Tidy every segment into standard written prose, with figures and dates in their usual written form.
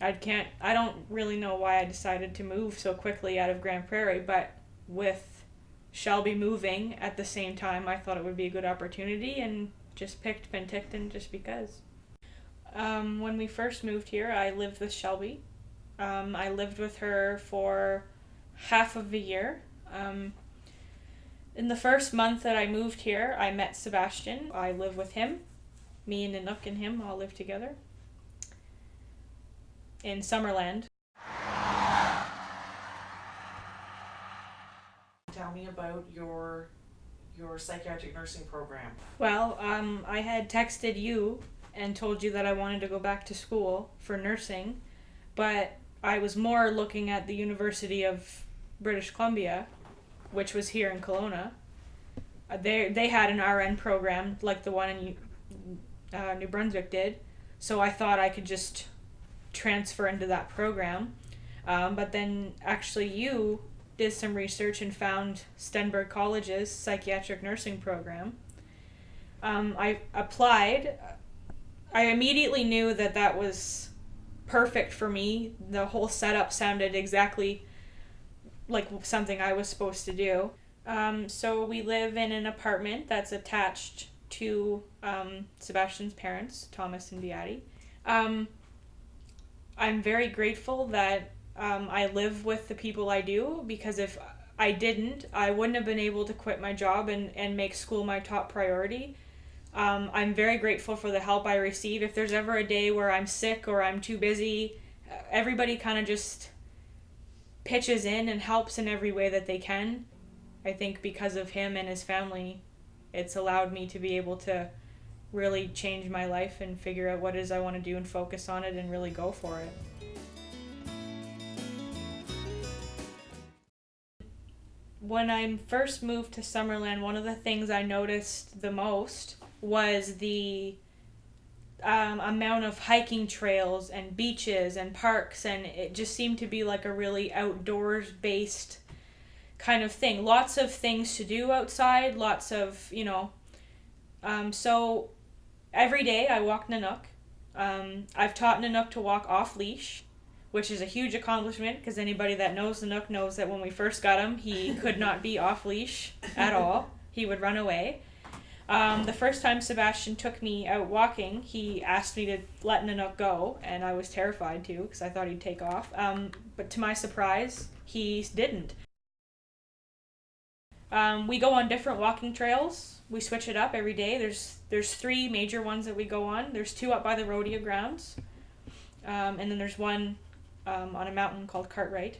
I don't really know why I decided to move so quickly out of Grand Prairie, but with Shelby moving at the same time, I thought it would be a good opportunity and just picked Penticton just because. When we first moved here, I lived with Shelby. I lived with her for half of a year. In the first month that I moved here, I met Sebastian. I live with him. Me and Nanook and him all live together in Summerland. Tell me about your psychiatric nursing program. Well, I had texted you and told you that I wanted to go back to school for nursing, but I was more looking at the University of British Columbia, which was here in Kelowna. They had an RN program like the one in New Brunswick did, so I thought I could just transfer into that program. But then actually you did some research and found Stenberg College's psychiatric nursing program. I applied. I immediately knew that that was perfect for me. The whole setup sounded exactly like something I was supposed to do. So we live in an apartment that's attached to Sebastian's parents, Thomas and Beatty. I'm very grateful that I live with the people I do, because if I didn't, I wouldn't have been able to quit my job and make school my top priority. I'm very grateful for the help I receive. If there's ever a day where I'm sick or I'm too busy, everybody kind of just pitches in and helps in every way that they can. I think because of him and his family, it's allowed me to be able to really change my life and figure out what it is I want to do and focus on it and really go for it. When I first moved to Summerland, one of the things I noticed the most was the amount of hiking trails and beaches and parks, and it just seemed to be like a really outdoors based kind of thing. Lots of things to do outside, lots of, so every day I walk Nanook. I've taught Nanook to walk off leash, which is a huge accomplishment, because anybody that knows Nanook knows that when we first got him, he could not be off leash at all. He would run away. The first time Sebastian took me out walking, he asked me to let Nanook go, and I was terrified too, because I thought he'd take off. But to my surprise, he didn't. We go on different walking trails. We switch it up every day. There's 3 major ones that we go on. There's 2 up by the rodeo grounds, and then there's one on a mountain called Cartwright.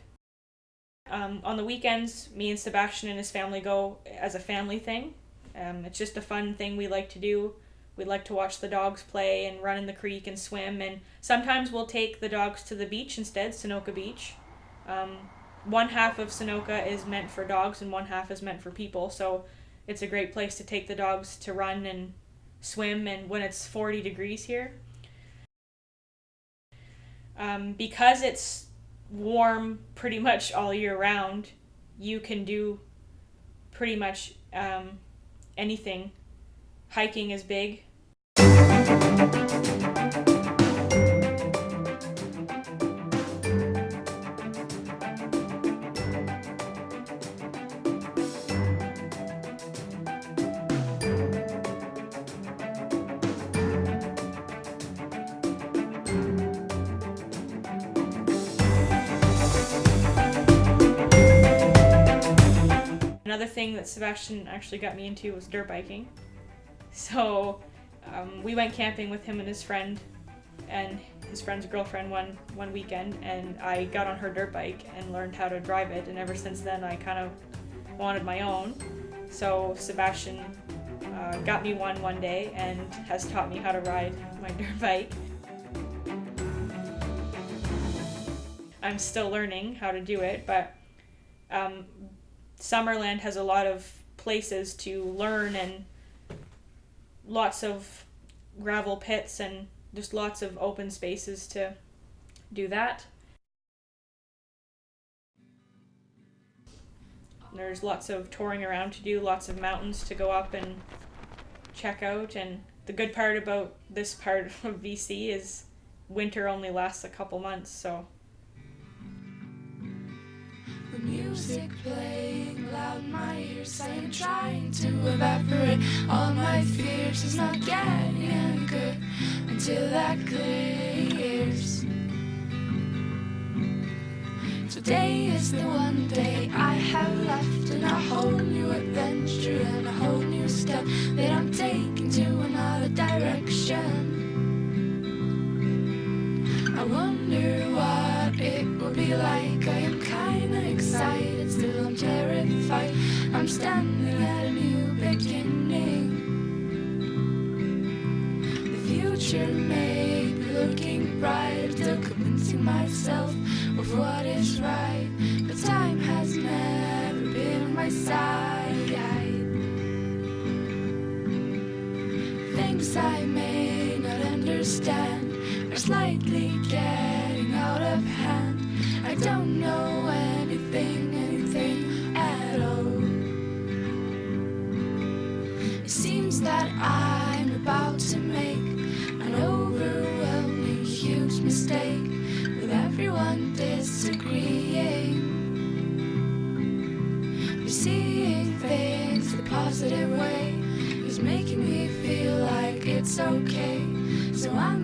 On the weekends, me and Sebastian and his family go as a family thing. It's just a fun thing we like to do. We like to watch the dogs play and run in the creek and swim, and sometimes we'll take the dogs to the beach instead, Sunoka Beach. One half of Sunoka is meant for dogs and one half is meant for people, so it's a great place to take the dogs to run and swim, and when it's 40 degrees here. Because it's warm pretty much all year round, you can do pretty much anything. Hiking is big. Another thing that Sebastian actually got me into was dirt biking. So we went camping with him and his friend's girlfriend one weekend, and I got on her dirt bike and learned how to drive it, and ever since then I kind of wanted my own. So Sebastian got me one day and has taught me how to ride my dirt bike. I'm still learning how to do it, but Summerland has a lot of places to learn and lots of gravel pits and just lots of open spaces to do that. There's lots of touring around to do, lots of mountains to go up and check out, and the good part about this part of BC is winter only lasts a couple months, so. The music playing loud in my ears, I am trying to evaporate all my fears. It's not getting any good until that clears. Today is the one day I have left, and a whole new adventure and a whole new step that I'm taking to another direction. I wonder what it will be like. I am kinda excited, still I'm terrified. I'm standing at a new beginning. The future may be looking bright, still convincing myself of what is right. But time has never been on my side. Things I may not understand are slightly getting out of hand. I don't know anything at all. It seems that I'm about to make an overwhelming huge mistake, with everyone disagreeing. But seeing things the positive way is making me feel like it's okay. So I'm